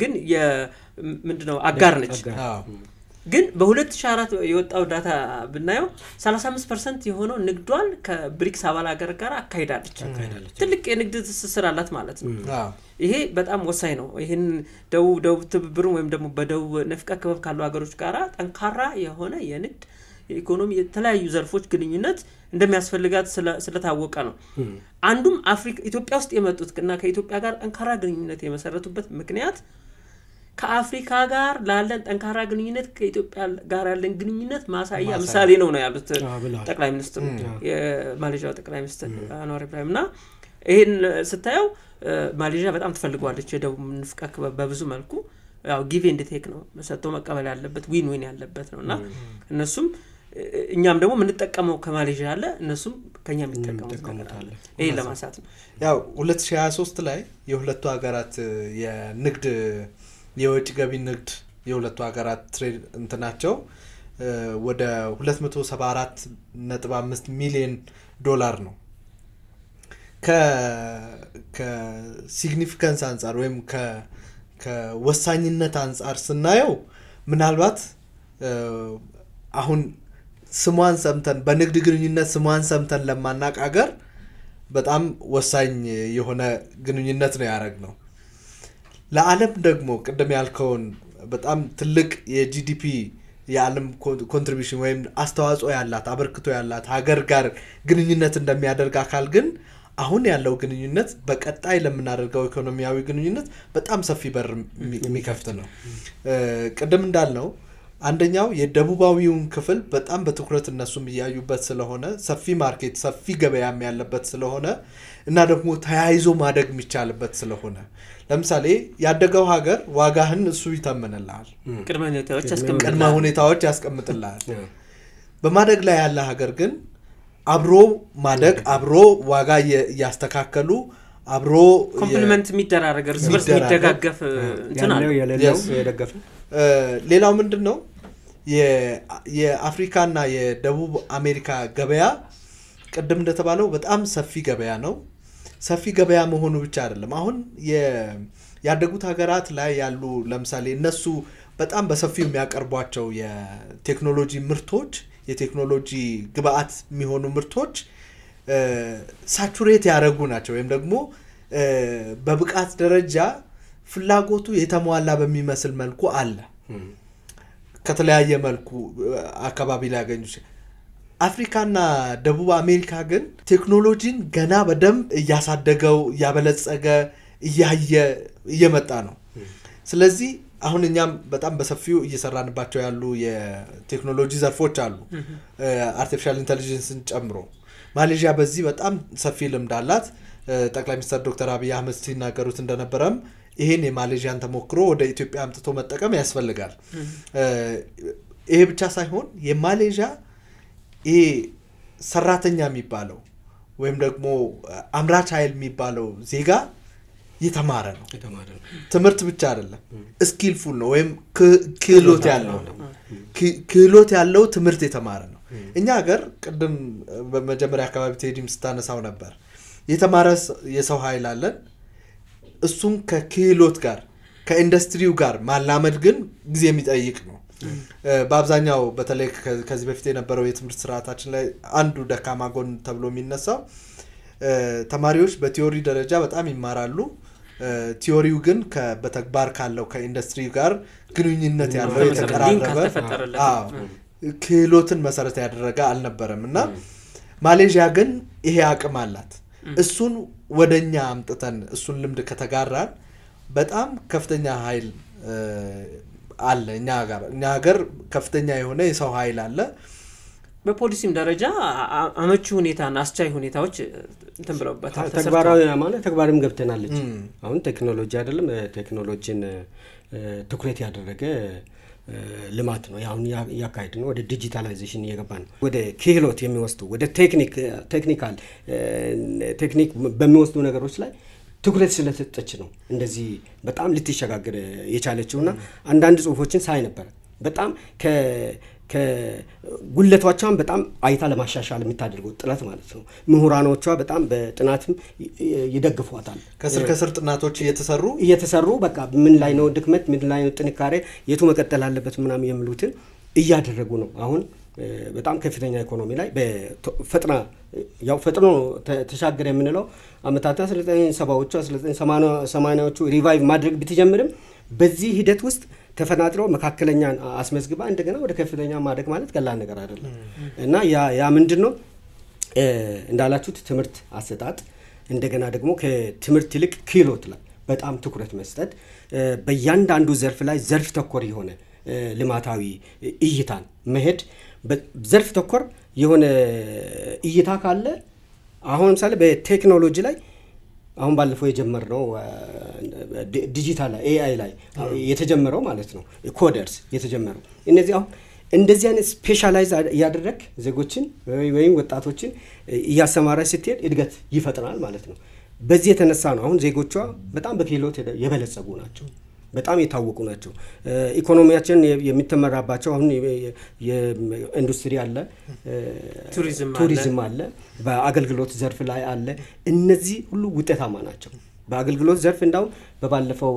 ግን ምንድነው አጋር ነች። ግን በ2004 የወጣው ዳታ ብናየው 35% የሆነው ንግዷን ከብሪክስ አባል ሀገር ጋር አካሂዳለች። ትልቅ የንግድ ትስስር አላት ማለት ነው። ይሄ በጣም ወሳኝ ነው። ይሄን ደቡብ ትብብሩን ወይም ደግሞ በደቡብ ንፍቀ ክበብ ካሉ ሀገሮች ጋር ጠንካራ የሆነ የንግድ የኢኮኖሚ የተለያዩ ዘርፎች ግንኙነት እንደሚያስፈልጋት ስለታወቀ ነው። አንዱም ኢትዮጵያ ውስጥ የመጡት እና ከኢትዮጵያ ጋር ጠንካራ ግንኙነት የመሰረቱበት ምክንያት ከአፍሪካ ጋር ላለን ጠንካራ ግንኙነት ከኢትዮጵያ ጋር ያለን ግንኙነት ማሳያ ምሳሌ ነው ያሉት ጠቅላይ ሚኒስትሩ የማሌዥያው ጠቅላይ ሚኒስትር አንዋር ኢብራሂም። እና ይሄን ስታየው ማሌዥያ በጣም ትፈልገዋለች የደቡብ ንፍቀ ክበብ በብዙ መልኩ። ያው ጊቭ ኤንድ ቴክ ነው፣ ሰጥቶ መቀበል ያለበት ዊን ዊን ያለበት ነውና እነሱም እኛም ደግሞ የምንጠቀመው ከማሌዥያ አለ፣ እነሱም ከኛ የሚጠቀሙት ነገር አለ። ይሄን ለማሳት ነው። ያው 2023 ላይ የሁለቱ ሀገራት የንግድ የውጭ ገቢ ንግድ የሁለቱ ሀገራት ትሬድ እንትናቸው ወደ 274.5 ሚሊዮን ዶላር ነው። ከሲግኒፊካንስ አንጻር ወይም ከወሳኝነት አንጻር ስናየው ምናልባት አሁን ስሟን ሰምተን በንግድ ግንኙነት ስሟን ሰምተን ለማናቅ ሀገር በጣም ወሳኝ የሆነ ግንኙነት ነው ያደረግነው። ለዓለም ደግሞ ቅድም ያልከውን በጣም ትልቅ የጂዲፒ የዓለም ኮንትሪቢዩሽን ወይም አስተዋጽኦ ያላት አበርክቶ ያላት ሀገር ጋር ግንኙነት እንደሚያደርግ አካል ግን አሁን ያለው ግንኙነት በቀጣይ ለምናደርገው ኢኮኖሚያዊ ግንኙነት በጣም ሰፊ በር የሚከፍት ነው። ቅድም እንዳልነው አንደኛው የደቡባዊውን ክፍል በጣም በትኩረት እነሱም እያዩበት ስለሆነ ሰፊ ማርኬት ሰፊ ገበያም ያለበት ስለሆነ እና ደግሞ ተያይዞ ማደግ የሚቻልበት ስለሆነ ለምሳሌ ያደገው ሀገር ዋጋህን እሱ ይተምንልሃል፣ ቅድመ ሁኔታዎች ያስቀምጥልሃል። በማደግ ላይ ያለ ሀገር ግን አብሮ ማደግ አብሮ ዋጋ እያስተካከሉ አብሮ ኮምፕሊመንት የሚደራረግ እርስ በርስ የሚደጋገፍ እንትና ነው የደገፈ። ሌላው ምንድነው የአፍሪካና የደቡብ አሜሪካ ገበያ ቅድም እንደተባለው በጣም ሰፊ ገበያ ነው። ሰፊ ገበያ መሆኑ ብቻ አይደለም። አሁን ያደጉት ሀገራት ላይ ያሉ ለምሳሌ እነሱ በጣም በሰፊው የሚያቀርቧቸው የቴክኖሎጂ ምርቶች የቴክኖሎጂ ግብአት የሚሆኑ ምርቶች ሳቹሬት ያደረጉ ናቸው ወይም ደግሞ በብቃት ደረጃ ፍላጎቱ የተሟላ በሚመስል መልኩ አለ። ከተለያየ መልኩ አካባቢ ሊያገኙ አፍሪካና ደቡብ አሜሪካ ግን ቴክኖሎጂን ገና በደንብ እያሳደገው እያበለጸገ እየመጣ ነው። ስለዚህ አሁን እኛም በጣም በሰፊው እየሰራንባቸው ያሉ የቴክኖሎጂ ዘርፎች አሉ፣ አርቲፊሻል ኢንተለጀንስን ጨምሮ። ማሌዥያ በዚህ በጣም ሰፊ ልምድ አላት። ጠቅላይ ሚኒስትር ዶክተር አብይ አህመድ ሲናገሩት እንደነበረም ይሄን የማሌዥያን ተሞክሮ ወደ ኢትዮጵያ አምጥቶ መጠቀም ያስፈልጋል። ይሄ ብቻ ሳይሆን የማሌዥያ ይሄ ሰራተኛ የሚባለው ወይም ደግሞ አምራች ኃይል የሚባለው ዜጋ የተማረ ነው። ትምህርት ብቻ አይደለም፣ ስኪልፉል ነው ወይም ክህሎት ያለው ነው። ክህሎት ያለው ትምህርት የተማረ ነው። እኛ ሀገር ቅድም በመጀመሪያ አካባቢ ቴዲም ስታነሳው ነበር፣ የተማረ የሰው ኃይል አለን። እሱን ከክህሎት ጋር ከኢንዱስትሪው ጋር ማላመድ ግን ጊዜ የሚጠይቅ ነው። በአብዛኛው በተለይ ከዚህ በፊት የነበረው የትምህርት ስርዓታችን ላይ አንዱ ደካማ ጎን ተብሎ የሚነሳው ተማሪዎች በቲዮሪ ደረጃ በጣም ይማራሉ። ቲዮሪው ግን በተግባር ካለው ከኢንዱስትሪ ጋር ግንኙነት ያለው የተቀራረበ ክህሎትን መሰረት ያደረገ አልነበረም እና ማሌዥያ ግን ይሄ አቅም አላት። እሱን ወደኛ አምጥተን እሱን ልምድ ከተጋራን በጣም ከፍተኛ ኃይል አለ እኛ ሀገር ከፍተኛ የሆነ የሰው ኃይል አለ። በፖሊሲም ደረጃ አመቺ ሁኔታና አስቻይ ሁኔታዎች እንትን ብለውበታል። ተግባራዊ ማለት ተግባርም ገብተናለች። አሁን ቴክኖሎጂ አይደለም ቴክኖሎጂን ትኩረት ያደረገ ልማት ነው አሁን ያካሄድ ነው። ወደ ዲጂታላይዜሽን እየገባ ነው። ወደ ክህሎት የሚወስዱ ወደ ቴክኒክ በሚወስዱ ነገሮች ላይ ትኩረት ስለተሰጠች ነው እንደዚህ በጣም ልትሸጋገር የቻለችውና አንዳንድ ጽሁፎችን ሳይ ነበር በጣም ከጉለቷቸውን በጣም አይታ ለማሻሻል የምታደርገው ጥረት ማለት ነው። ምሁራኖቿ በጣም በጥናትም ይደግፏታል። ከስር ጥናቶች እየተሰሩ በቃ ምን ላይ ነው ድክመት፣ ምን ላይ ነው ጥንካሬ፣ የቱ መቀጠል አለበት ምናምን የሚሉትን እያደረጉ ነው። አሁን በጣም ከፍተኛ ኢኮኖሚ ላይ ፈጥኖ ተሻገረ የምንለው አመታት 1970ዎቹ 1980ዎቹ ሪቫይቭ ማድረግ ብትጀምርም በዚህ ሂደት ውስጥ ተፈናጥሮ መካከለኛ አስመዝግባ እንደገና ወደ ከፍተኛ ማድረግ ማለት ቀላል ነገር አይደለም እና ያ ምንድነው እንዳላችሁት ትምህርት አሰጣጥ እንደገና ደግሞ ከትምህርት ይልቅ ክህሎት ላይ በጣም ትኩረት መስጠት በእያንዳንዱ ዘርፍ ላይ ዘርፍ ተኮር የሆነ ልማታዊ እይታን መሄድ ዘርፍ ተኮር የሆነ እይታ ካለ አሁን ለምሳሌ በቴክኖሎጂ ላይ አሁን ባለፈው የጀመርነው ዲጂታል ኤአይ ላይ የተጀመረው ማለት ነው ኮደርስ የተጀመረው እነዚህ አሁን እንደዚህ አይነት ስፔሻላይዝ ያደረግ ዜጎችን ወይም ወጣቶችን እያሰማራች ስትሄድ እድገት ይፈጥራል ማለት ነው። በዚህ የተነሳ ነው አሁን ዜጎቿ በጣም በክህሎት የበለጸጉ ናቸው፣ በጣም የታወቁ ናቸው። ኢኮኖሚያችን የሚተመራባቸው አሁን የኢንዱስትሪ አለ፣ ቱሪዝም አለ፣ በአገልግሎት ዘርፍ ላይ አለ። እነዚህ ሁሉ ውጤታማ ናቸው። በአገልግሎት ዘርፍ እንዳውም በባለፈው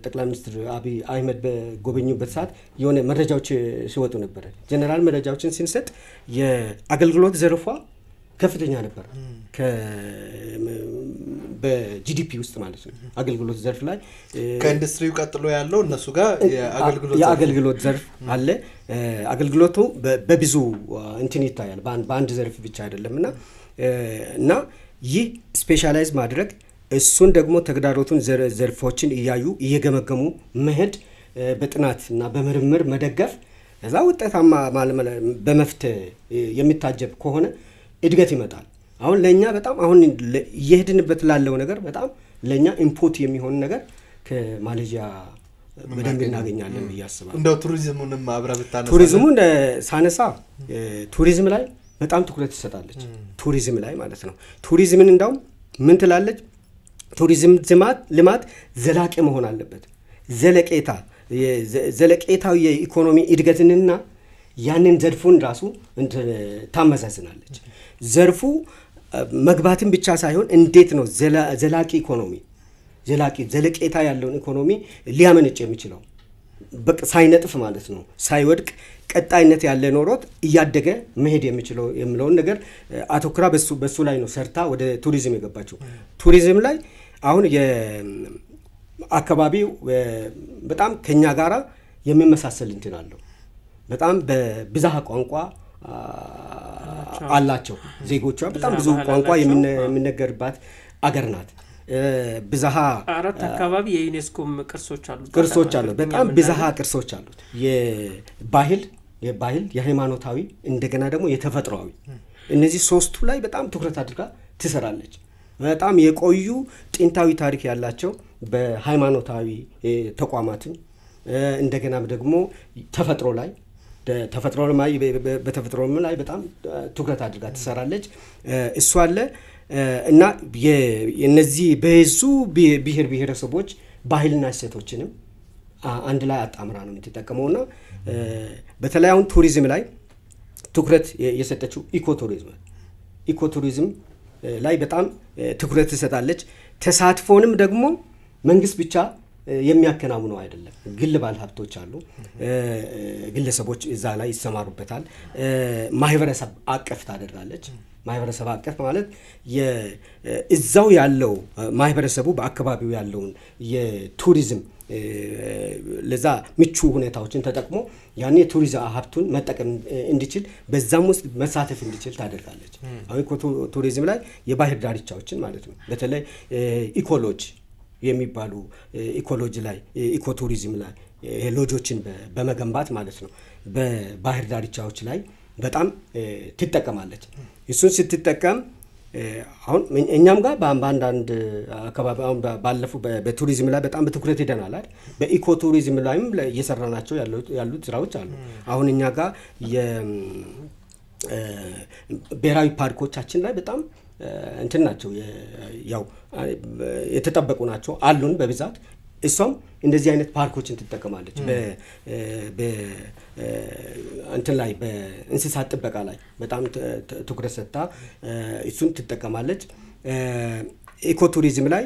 ጠቅላይ ሚኒስትር አብይ አህመድ በጎበኙበት ሰዓት የሆነ መረጃዎች ሲወጡ ነበር። ጀነራል መረጃዎችን ስንሰጥ የአገልግሎት ዘርፏ ከፍተኛ ነበር በጂዲፒ ውስጥ ማለት ነው። አገልግሎት ዘርፍ ላይ ከኢንዱስትሪው ቀጥሎ ያለው እነሱ ጋር የአገልግሎት ዘርፍ አለ። አገልግሎቱ በብዙ እንትን ይታያል፣ በአንድ ዘርፍ ብቻ አይደለም እና ይህ ስፔሻላይዝ ማድረግ እሱን ደግሞ ተግዳሮቱን ዘርፎችን እያዩ እየገመገሙ መሄድ በጥናት እና በምርምር መደገፍ እዛ ውጤታማ በመፍትሄ የሚታጀብ ከሆነ እድገት ይመጣል። አሁን ለኛ በጣም አሁን እየሄድንበት ላለው ነገር በጣም ለኛ ኢምፖርት የሚሆን ነገር ከማሌዥያ በደንብ እናገኛለን ብዬ አስባለሁ። እንደው ቱሪዝሙንም አብረህ ብታነሳ ቱሪዝሙን ሳነሳ ቱሪዝም ላይ በጣም ትኩረት ትሰጣለች። ቱሪዝም ላይ ማለት ነው። ቱሪዝምን እንዳውም ምን ትላለች? ቱሪዝም ልማት ዘላቂ መሆን አለበት። ዘለቄታዊ የኢኮኖሚ እድገትንና ያንን ዘርፉን ራሱ ታመዛዝናለች። ዘርፉ መግባትን ብቻ ሳይሆን እንዴት ነው ዘላቂ ኢኮኖሚ ዘለቄታ ያለውን ኢኮኖሚ ሊያመነጭ የሚችለው በቃ ሳይነጥፍ ማለት ነው፣ ሳይወድቅ ቀጣይነት ያለ ኖሮት እያደገ መሄድ የሚችለው የሚለውን ነገር አተኩራ በሱ ላይ ነው ሰርታ ወደ ቱሪዝም የገባችው። ቱሪዝም ላይ አሁን የአካባቢው በጣም ከኛ ጋራ የሚመሳሰል እንትን አለው። በጣም በብዝሃ ቋንቋ አላቸው ዜጎቿ። በጣም ብዙ ቋንቋ የሚነገርባት አገር ናት። ብዝሃ አራት አካባቢ የዩኔስኮም ቅርሶች አሉት። በጣም ብዝሃ ቅርሶች አሉት። የባህል፣ የሃይማኖታዊ እንደገና ደግሞ የተፈጥሯዊ እነዚህ ሶስቱ ላይ በጣም ትኩረት አድርጋ ትሰራለች። በጣም የቆዩ ጥንታዊ ታሪክ ያላቸው በሃይማኖታዊ ተቋማትን እንደገና ደግሞ ተፈጥሮ ላይ በተፈጥሮ ላይ በጣም ትኩረት አድርጋ ትሰራለች። እሱ አለ እና እነዚህ ብዙ ብሔር ብሔረሰቦች ባህልና እሴቶችንም አንድ ላይ አጣምራ ነው የምትጠቀመውና በተለይ አሁን ቱሪዝም ላይ ትኩረት የሰጠችው ኢኮቱሪዝም ላይ በጣም ትኩረት ትሰጣለች። ተሳትፎንም ደግሞ መንግስት ብቻ የሚያከናውነው አይደለም። ግል ባለሀብቶች አሉ፣ ግለሰቦች እዛ ላይ ይሰማሩበታል። ማህበረሰብ አቀፍ ታደርጋለች። ማህበረሰብ አቀፍ ማለት እዛው ያለው ማህበረሰቡ በአካባቢው ያለውን የቱሪዝም ለዛ ምቹ ሁኔታዎችን ተጠቅሞ ያኔ ቱሪዝም ሀብቱን መጠቀም እንዲችል በዛም ውስጥ መሳተፍ እንዲችል ታደርጋለች። አሁን ቱሪዝም ላይ የባህር ዳርቻዎችን ማለት ነው በተለይ ኢኮሎጂ የሚባሉ ኢኮሎጂ ላይ ኢኮቱሪዝም ላይ ሎጆችን በመገንባት ማለት ነው በባህር ዳርቻዎች ላይ በጣም ትጠቀማለች። እሱን ስትጠቀም አሁን እኛም ጋር በአንዳንድ አካባቢ አሁን ባለፉ በቱሪዝም ላይ በጣም በትኩረት ሄደናል አይደል። በኢኮ ቱሪዝም ላይም እየሰራናቸው ያሉት ስራዎች አሉ። አሁን እኛ ጋር የብሔራዊ ፓርኮቻችን ላይ በጣም እንትን ናቸው ያው የተጠበቁ ናቸው አሉን በብዛት። እሷም እንደዚህ አይነት ፓርኮችን ትጠቀማለች። እንትን ላይ በእንስሳት ጥበቃ ላይ በጣም ትኩረት ሰጥታ እሱን ትጠቀማለች። ኢኮቱሪዝም ላይ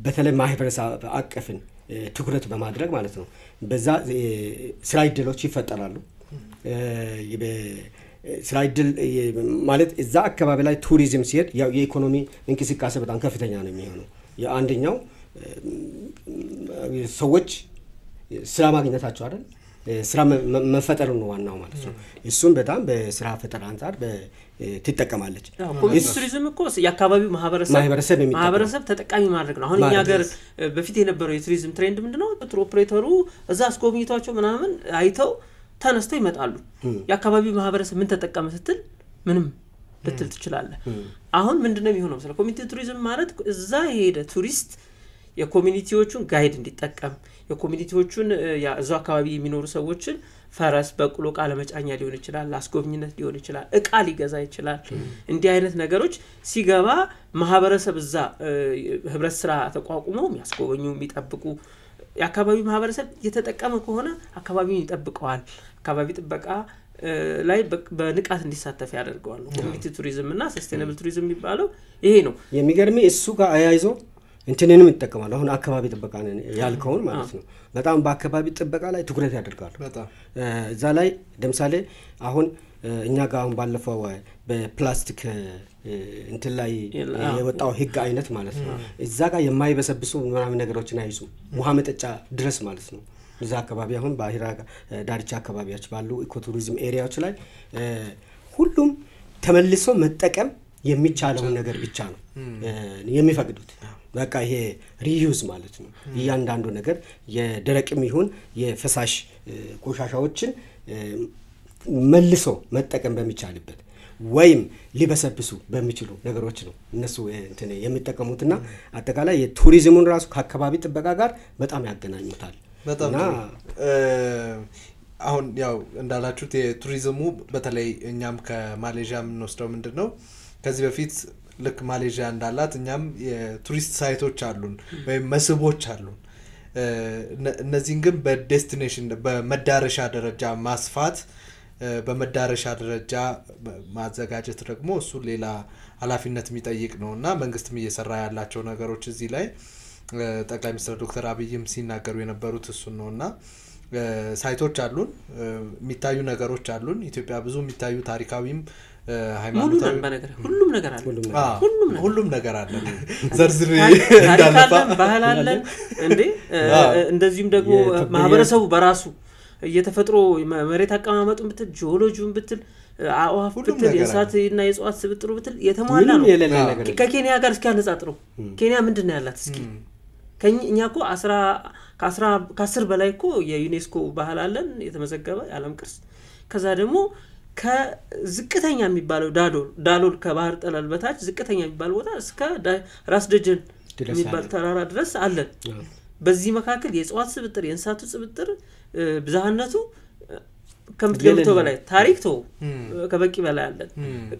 በተለይ ማህበረሰብ አቀፍን ትኩረት በማድረግ ማለት ነው በዛ ስራ ዕድሎች ይፈጠራሉ። ስራ ዕድል ማለት እዛ አካባቢ ላይ ቱሪዝም ሲሄድ ያው የኢኮኖሚ እንቅስቃሴ በጣም ከፍተኛ ነው የሚሆነው። አንደኛው ሰዎች ስራ ማግኘታቸው አይደል ስራ መፈጠር ነው ዋናው ማለት ነው። እሱን በጣም በስራ ፈጠራ አንጻር ትጠቀማለች። ኮሚኒቲ ቱሪዝም እኮ የአካባቢው ማህበረሰብ ተጠቃሚ ማድረግ ነው። አሁን እኛ ሀገር በፊት የነበረው የቱሪዝም ትሬንድ ምንድነው? ቱር ኦፕሬተሩ እዛ አስጎብኝቷቸው ምናምን አይተው ተነስተው ይመጣሉ። የአካባቢው ማህበረሰብ ምን ተጠቀመ ስትል ምንም ልትል ትችላለህ። አሁን ምንድነው የሚሆነው? ስለ ኮሚኒቲ ቱሪዝም ማለት እዛ የሄደ ቱሪስት የኮሚኒቲዎቹን ጋይድ እንዲጠቀም የኮሚኒቲዎቹን እዛው አካባቢ የሚኖሩ ሰዎችን ፈረስ፣ በቅሎ፣ ዕቃ ለመጫኛ ሊሆን ይችላል፣ ለአስጎብኝነት ሊሆን ይችላል፣ ዕቃ ሊገዛ ይችላል። እንዲህ አይነት ነገሮች ሲገባ ማህበረሰብ እዛ ህብረት ስራ ተቋቁመው የሚያስጎበኙ የሚጠብቁ የአካባቢው ማህበረሰብ እየተጠቀመ ከሆነ አካባቢውን ይጠብቀዋል። አካባቢ ጥበቃ ላይ በንቃት እንዲሳተፍ ያደርገዋል። ኮሚኒቲ ቱሪዝም እና ሰስቴናብል ቱሪዝም የሚባለው ይሄ ነው። የሚገርም እሱ ጋር አያይዞ እንትንንም ይጠቀማሉ። አሁን አካባቢ ጥበቃ ያልከውን ማለት ነው በጣም በአካባቢ ጥበቃ ላይ ትኩረት ያደርጋሉ። እዛ ላይ ለምሳሌ አሁን እኛ ጋር አሁን ባለፈው በፕላስቲክ እንትን ላይ የወጣው ህግ አይነት ማለት ነው እዛ ጋር የማይበሰብሱ ምናምን ነገሮችን አይዙ ውሃ መጠጫ ድረስ ማለት ነው እዛ አካባቢ አሁን ባህራ ዳርቻ አካባቢዎች ባሉ ኢኮቱሪዝም ኤሪያዎች ላይ ሁሉም ተመልሶ መጠቀም የሚቻለው ነገር ብቻ ነው የሚፈቅዱት። በቃ ይሄ ሪዩዝ ማለት ነው እያንዳንዱ ነገር የደረቅም ይሁን የፈሳሽ ቆሻሻዎችን መልሶ መጠቀም በሚቻልበት ወይም ሊበሰብሱ በሚችሉ ነገሮች ነው እነሱ እንትን የሚጠቀሙትና አጠቃላይ የቱሪዝሙን ራሱ ከአካባቢ ጥበቃ ጋር በጣም ያገናኙታል። በጣም አሁን ያው እንዳላችሁት የቱሪዝሙ በተለይ እኛም ከማሌዥያ የምንወስደው ምንድነው ከዚህ በፊት ልክ ማሌዥያ እንዳላት እኛም የቱሪስት ሳይቶች አሉን ወይም መስህቦች አሉን። እነዚህን ግን በዴስቲኔሽን በመዳረሻ ደረጃ ማስፋት በመዳረሻ ደረጃ ማዘጋጀት ደግሞ እሱ ሌላ ኃላፊነት የሚጠይቅ ነውና መንግስትም እየሰራ ያላቸው ነገሮች እዚህ ላይ ጠቅላይ ሚኒስትር ዶክተር አብይም ሲናገሩ የነበሩት እሱን ነውና ሳይቶች አሉን፣ የሚታዩ ነገሮች አሉን። ኢትዮጵያ ብዙ የሚታዩ ታሪካዊም ሃይማኖታዊ ሁሉም ነገር አለ። ዘርዝሬ እንዳለፋ ባህል አለ እንዴ። እንደዚህም ደግሞ ማህበረሰቡ በራሱ የተፈጥሮ መሬት አቀማመጡን ብትል ጂኦሎጂውን ብትል አዋፍ ብትል የእንስሳትና የእጽዋት ስብጥሩ ብትል የተሟላ ነው። ከኬንያ ጋር እስኪ አነጻጽሩ። ኬንያ ምንድን ነው ያላት? እስኪ እኛ እኮ ከ10 በላይ እኮ የዩኔስኮ ባህል አለን የተመዘገበ የዓለም ቅርስ። ከዛ ደግሞ ከዝቅተኛ የሚባለው ዳሎል ከባህር ጠለል በታች ዝቅተኛ የሚባለው ቦታ እስከ ራስ ደጀን የሚባል ተራራ ድረስ አለን። በዚህ መካከል የእጽዋት ስብጥር የእንስሳቱ ስብጥር ብዝሃነቱ ከምትገምተው በላይ ታሪክ ተው ከበቂ በላይ አለን፣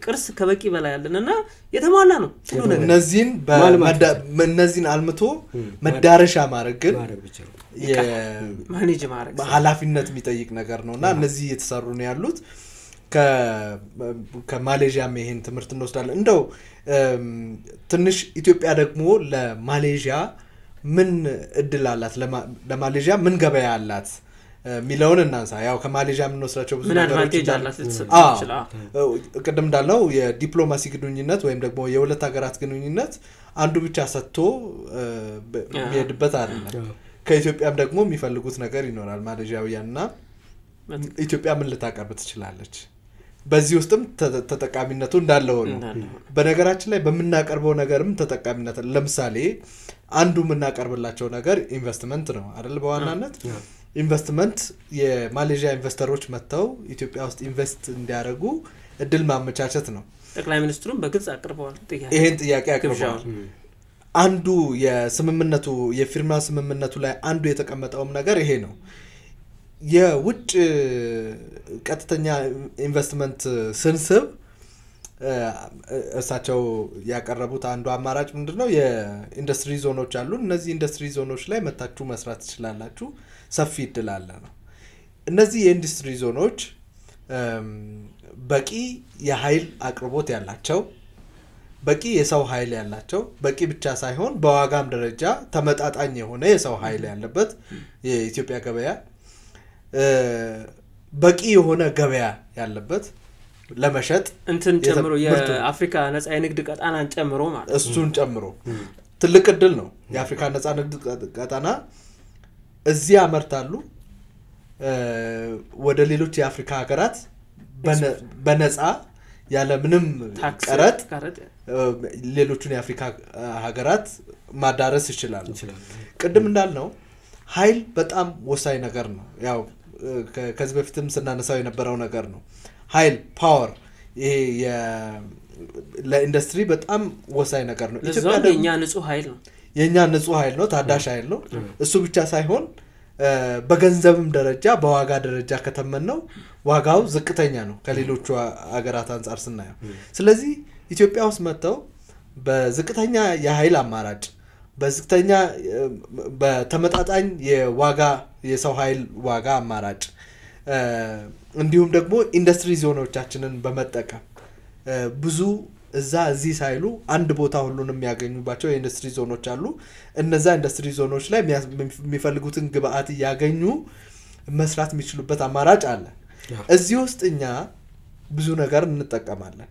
ቅርስ ከበቂ በላይ አለን እና የተሟላ ነው ሁሉ ነገር። እነዚህን አልምቶ መዳረሻ ማድረግ ግን ማኔጅ ማድረግ ኃላፊነት የሚጠይቅ ነገር ነውና እነዚህ የተሰሩ ነው ያሉት። ከማሌዥያም ይሄን ትምህርት እንወስዳለን። እንደው ትንሽ ኢትዮጵያ ደግሞ ለማሌዥያ ምን እድል አላት፣ ለማሌዥያ ምን ገበያ አላት ሚለውን እናንሳ። ያው ከማሌዥያ የምንወስዳቸው ብዙ ነገሮች ቅድም እንዳልነው የዲፕሎማሲ ግንኙነት ወይም ደግሞ የሁለት ሀገራት ግንኙነት አንዱ ብቻ ሰጥቶ የሚሄድበት አይደለም። ከኢትዮጵያም ደግሞ የሚፈልጉት ነገር ይኖራል ማሌዥያውያንና ኢትዮጵያ ምን ልታቀርብ ትችላለች። በዚህ ውስጥም ተጠቃሚነቱ እንዳለ ሆኖ በነገራችን ላይ በምናቀርበው ነገርም ተጠቃሚነት ለምሳሌ አንዱ የምናቀርብላቸው ነገር ኢንቨስትመንት ነው አይደል? በዋናነት ኢንቨስትመንት የማሌዥያ ኢንቨስተሮች መጥተው ኢትዮጵያ ውስጥ ኢንቨስት እንዲያደርጉ እድል ማመቻቸት ነው። ጠቅላይ ሚኒስትሩም በግልጽ አቅርበዋል ይሄን ጥያቄ አቅርበዋል። አንዱ የስምምነቱ የፊርማ ስምምነቱ ላይ አንዱ የተቀመጠውም ነገር ይሄ ነው። የውጭ ቀጥተኛ ኢንቨስትመንት ስንስብ እሳቸው ያቀረቡት አንዱ አማራጭ ምንድነው? የኢንዱስትሪ ዞኖች አሉ። እነዚህ ኢንዱስትሪ ዞኖች ላይ መታችሁ መስራት ትችላላችሁ፣ ሰፊ እድል አለ ነው። እነዚህ የኢንዱስትሪ ዞኖች በቂ የኃይል አቅርቦት ያላቸው፣ በቂ የሰው ኃይል ያላቸው፣ በቂ ብቻ ሳይሆን በዋጋም ደረጃ ተመጣጣኝ የሆነ የሰው ኃይል ያለበት የኢትዮጵያ ገበያ፣ በቂ የሆነ ገበያ ያለበት ለመሸጥ እንትን ጨምሮ የአፍሪካ ነጻ የንግድ ቀጣናን ጨምሮ ማለት እሱን ጨምሮ ትልቅ እድል ነው። የአፍሪካ ነጻ ንግድ ቀጣና እዚህ ያመርታሉ፣ ወደ ሌሎች የአፍሪካ ሀገራት በነጻ ያለ ምንም ቀረጥ ሌሎቹን የአፍሪካ ሀገራት ማዳረስ ይችላሉ። ቅድም እንዳልነው ኃይል በጣም ወሳኝ ነገር ነው። ያው ከዚህ በፊትም ስናነሳው የነበረው ነገር ነው። ኃይል ፓወር፣ ይሄ ለኢንዱስትሪ በጣም ወሳኝ ነገር ነው። ኢትዮጵያ ደግሞ የኛ ንጹህ ኃይል ነው፣ የኛ ንጹህ ኃይል ነው፣ ታዳሽ ኃይል ነው። እሱ ብቻ ሳይሆን በገንዘብም ደረጃ በዋጋ ደረጃ ከተመነው ዋጋው ዝቅተኛ ነው ከሌሎቹ ሀገራት አንጻር ስናየው። ስለዚህ ኢትዮጵያ ውስጥ መጥተው በዝቅተኛ የኃይል አማራጭ በዝቅተኛ በተመጣጣኝ የዋጋ የሰው ኃይል ዋጋ አማራጭ እንዲሁም ደግሞ ኢንዱስትሪ ዞኖቻችንን በመጠቀም ብዙ እዚህ ሳይሉ አንድ ቦታ ሁሉንም የሚያገኙባቸው የኢንዱስትሪ ዞኖች አሉ። እነዛ ኢንዱስትሪ ዞኖች ላይ የሚፈልጉትን ግብአት እያገኙ መስራት የሚችሉበት አማራጭ አለ። እዚህ ውስጥ እኛ ብዙ ነገር እንጠቀማለን።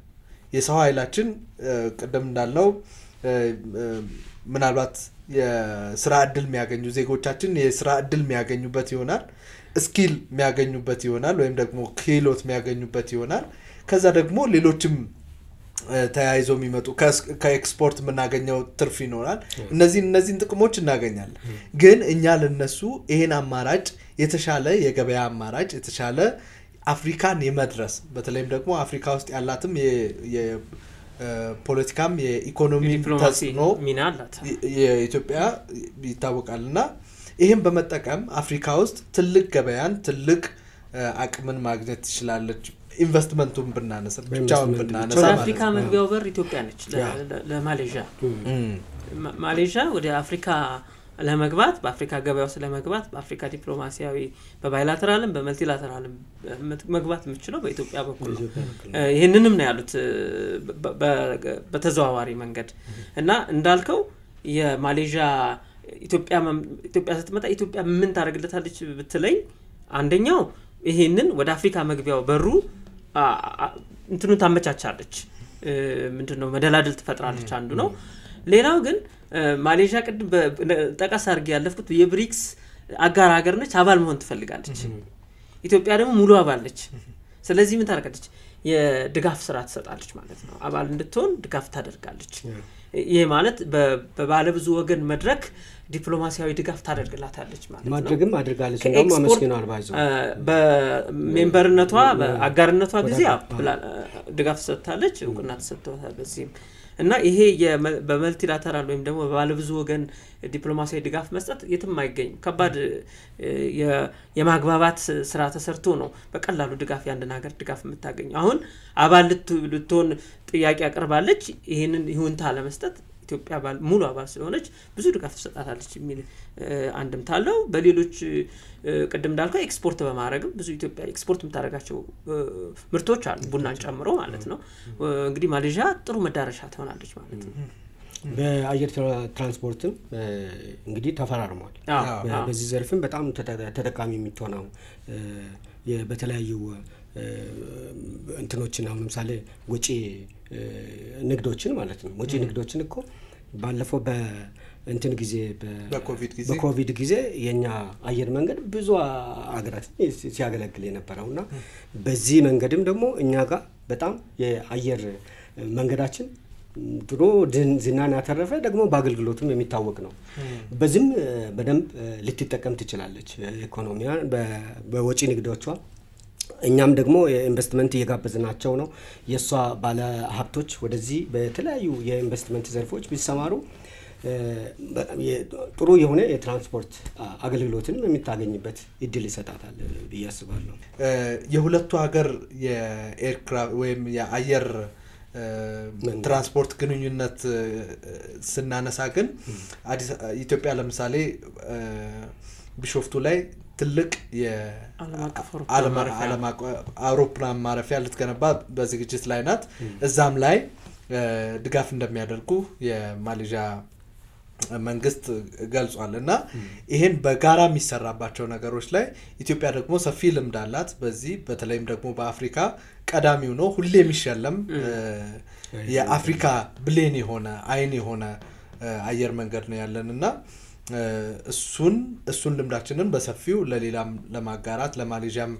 የሰው ኃይላችን ቅድም እንዳልነው ምናልባት የስራ እድል የሚያገኙ ዜጎቻችን የስራ እድል የሚያገኙበት ይሆናል፣ ስኪል የሚያገኙበት ይሆናል፣ ወይም ደግሞ ክህሎት የሚያገኙበት ይሆናል። ከዛ ደግሞ ሌሎችም ተያይዞ የሚመጡ ከኤክስፖርት የምናገኘው ትርፍ ይኖራል። እነዚህን ጥቅሞች እናገኛለን። ግን እኛ ለነሱ ይሄን አማራጭ የተሻለ የገበያ አማራጭ የተሻለ አፍሪካን የመድረስ በተለይም ደግሞ አፍሪካ ውስጥ ያላትም የፖለቲካም የኢኮኖሚ ተጽዕኖ ሚና አላት የኢትዮጵያ ይታወቃልና ይህም በመጠቀም አፍሪካ ውስጥ ትልቅ ገበያን ትልቅ አቅምን ማግኘት ትችላለች። ኢንቨስትመንቱን ብናነሳ ብቻውን ብናነሳ አፍሪካ መግቢያው በር ኢትዮጵያ ነች ለማሌዥያ። ማሌዥያ ወደ አፍሪካ ለመግባት በአፍሪካ ገበያ ውስጥ ለመግባት በአፍሪካ ዲፕሎማሲያዊ በባይላተራልም በመልቲላተራልም መግባት የምትችለው በኢትዮጵያ በኩል ነው። ይህንንም ነው ያሉት በተዘዋዋሪ መንገድ እና እንዳልከው የማሌዥያ ኢትዮጵያ ስትመጣ ኢትዮጵያ ምን ታደርግለታለች ብትለኝ አንደኛው ይሄንን ወደ አፍሪካ መግቢያው በሩ እንትኑን ታመቻቻለች፣ ምንድነው መደላድል ትፈጥራለች አንዱ ነው። ሌላው ግን ማሌዥያ ቅድም ጠቀስ አድርጌ ያለፍኩት የብሪክስ አጋር ሀገር ነች፣ አባል መሆን ትፈልጋለች። ኢትዮጵያ ደግሞ ሙሉ አባል ነች። ስለዚህ ምን ታደርጋለች? የድጋፍ ስራ ትሰጣለች ማለት ነው። አባል እንድትሆን ድጋፍ ታደርጋለች። ይሄ ማለት በባለብዙ ወገን መድረክ ዲፕሎማሲያዊ ድጋፍ ታደርግላታለች ማለት ነው። ማድረግም አድርጋለች እንደውም አመስግናል ባይዘው በሜምበርነቷ በአጋርነቷ ጊዜ ድጋፍ ትሰጣለች፣ እውቅና ተሰጥቷታል በዚህም እና ይሄ በመልቲላተራል ወይም ደግሞ በባለብዙ ወገን ዲፕሎማሲያዊ ድጋፍ መስጠት የትም አይገኝም። ከባድ የማግባባት ስራ ተሰርቶ ነው በቀላሉ ድጋፍ ያንድን ሀገር ድጋፍ የምታገኘው። አሁን አባል ልትሆን ጥያቄ አቅርባለች። ይህንን ይሁንታ ለመስጠት ኢትዮጵያ ሙሉ አባል ስለሆነች ብዙ ድጋፍ ትሰጣታለች የሚል አንድምታ አለው። በሌሎች ቅድም እንዳልከው ኤክስፖርት በማድረግም ብዙ ኢትዮጵያ ኤክስፖርት የምታደርጋቸው ምርቶች አሉ፣ ቡናን ጨምሮ ማለት ነው። እንግዲህ ማሌዥያ ጥሩ መዳረሻ ትሆናለች ማለት ነው። በአየር ትራንስፖርትም እንግዲህ ተፈራርሟል። በዚህ ዘርፍም በጣም ተጠቃሚ የምትሆነው በተለያዩ እንትኖችን አሁን ለምሳሌ ወጪ ንግዶችን ማለት ነው። ወጪ ንግዶችን እኮ ባለፈው እንትን ጊዜ በኮቪድ ጊዜ የኛ አየር መንገድ ብዙ አገራት ሲያገለግል የነበረውና በዚህ መንገድም ደግሞ እኛ ጋር በጣም የአየር መንገዳችን ድሮ ዝናን ያተረፈ ደግሞ በአገልግሎቱም የሚታወቅ ነው። በዚህም በደንብ ልትጠቀም ትችላለች ኢኮኖሚያ በወጪ ንግዶቿ። እኛም ደግሞ የኢንቨስትመንት እየጋበዝናቸው ነው። የእሷ ባለ ሀብቶች ወደዚህ በተለያዩ የኢንቨስትመንት ዘርፎች ቢሰማሩ ጥሩ የሆነ የትራንስፖርት አገልግሎትንም የምታገኝበት እድል ይሰጣታል ብዬ አስባለሁ። የሁለቱ ሀገር የኤርክራፍት ወይም የአየር ትራንስፖርት ግንኙነት ስናነሳ ግን ኢትዮጵያ ለምሳሌ ቢሾፍቱ ላይ ትልቅ የዓለም አውሮፕላን ማረፊያ ልትገነባ በዝግጅት ላይ ናት። እዛም ላይ ድጋፍ እንደሚያደርጉ የማሌዥያ መንግስት ገልጿል እና ይሄን በጋራ የሚሰራባቸው ነገሮች ላይ ኢትዮጵያ ደግሞ ሰፊ ልምድ አላት። በዚህ በተለይም ደግሞ በአፍሪካ ቀዳሚው ነው፣ ሁሌ የሚሸለም የአፍሪካ ብሌን የሆነ አይን የሆነ አየር መንገድ ነው ያለን እና እሱን ልምዳችንን በሰፊው ለሌላም ለማጋራት ለማሌዥያም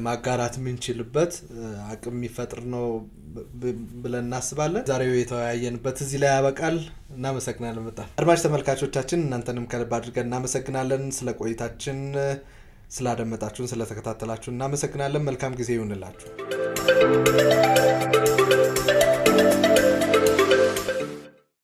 ማጋራት የምንችልበት አቅም የሚፈጥር ነው ብለን እናስባለን። ዛሬው የተወያየንበት እዚህ ላይ ያበቃል። እናመሰግናለን በጣም አድማጭ ተመልካቾቻችን፣ እናንተንም ከልብ አድርገን እናመሰግናለን። ስለ ቆይታችን ስላደመጣችሁን፣ ስለተከታተላችሁን እናመሰግናለን። መልካም ጊዜ ይሁንላችሁ።